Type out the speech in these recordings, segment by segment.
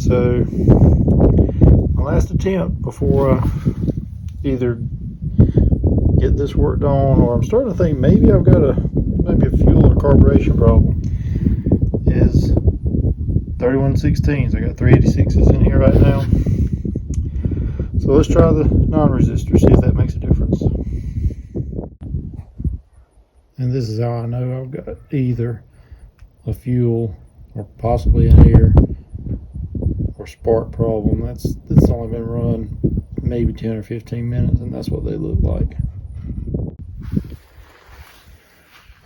so my last attempt before I either get this worked on, or I'm starting to think maybe I've got maybe a fuel or carburation problem, is 3116s. I got 386s in here right now. So let's try the non-resistor, see if that makes a difference. And this is how I know I've got either a fuel or possibly an air or spark problem. That's only been run maybe 10 or 15 minutes, and that's what they look like.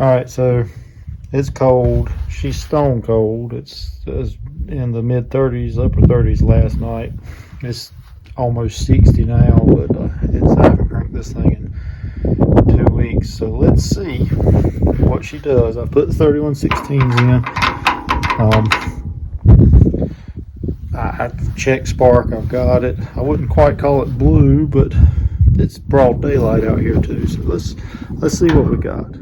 Alright, so it's cold. She's stone cold. It's in the mid 30s, upper 30s last night. It's almost 60 now, but I haven't cranked this thing in 2 weeks. So let's see what she does. I put the 3116s in. I checked spark. I've got it. I wouldn't quite call it blue, but it's broad daylight out here too. So let's see what we got.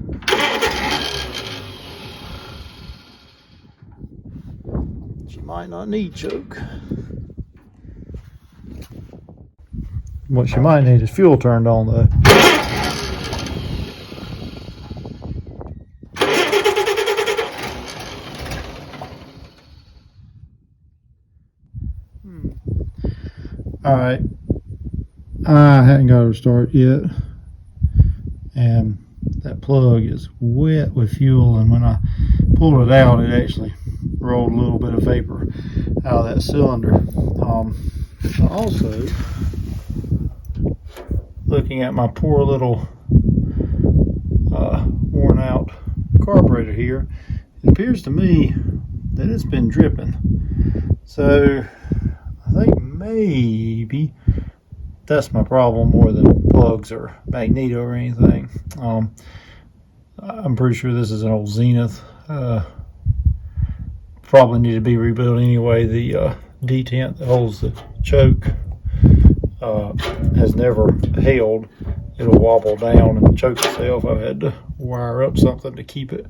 She might not need choke. What she might need is fuel turned on though. Alright, I hadn't got her to start yet, and that plug is wet with fuel, and when I pulled it out, it actually rolled a little bit of vapor out of that cylinder. Also, looking at my poor little worn out carburetor here, it appears to me that it's been dripping. So I think maybe that's my problem more than plugs or magneto or anything. I'm pretty sure this is an old Zenith. Probably need to be rebuilt anyway. The detent that holds the choke has never held. It'll wobble down and choke itself. I've had to wire up something to keep it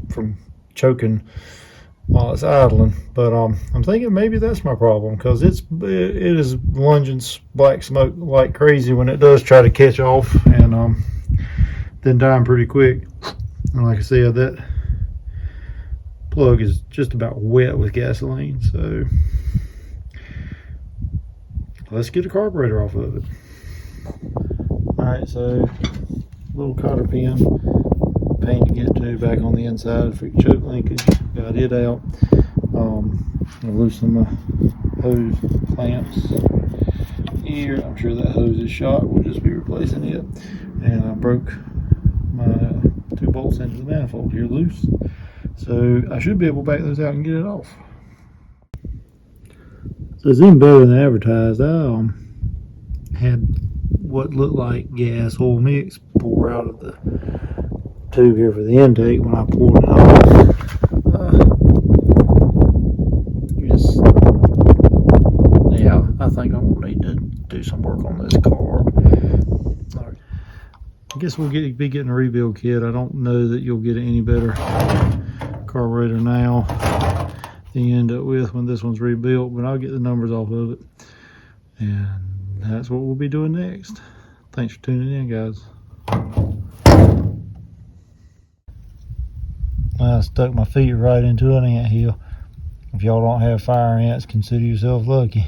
from choking while it's idling. But I'm thinking maybe that's my problem, because it is lunging black smoke like crazy when it does try to catch off, and then dying pretty quick. And like I said, that plug is just about wet with gasoline. So let's get the carburetor off of it. Alright, so little cotter pin, pain to get to back on the inside for your choke linkage. Got it out. I'll loosen my hose clamps here. I'm sure that hose is shot. We'll just be replacing it. And I broke my 2 bolts into the manifold here loose. So I should be able to back those out and get it off. So it's even better than advertised. I had what looked like gas oil mix pour out of the tube here for the intake when I pulled it off. Yeah, I think I'm gonna need to do some work on this carb. All right. I guess we'll be getting a rebuild kit. I don't know that you'll get any better carburetor now than you end up with when this one's rebuilt, but I'll get the numbers off of it, and that's what we'll be doing next. Thanks for tuning in, guys. I stuck my feet right into an ant hill. If y'all don't have fire ants, consider yourself lucky.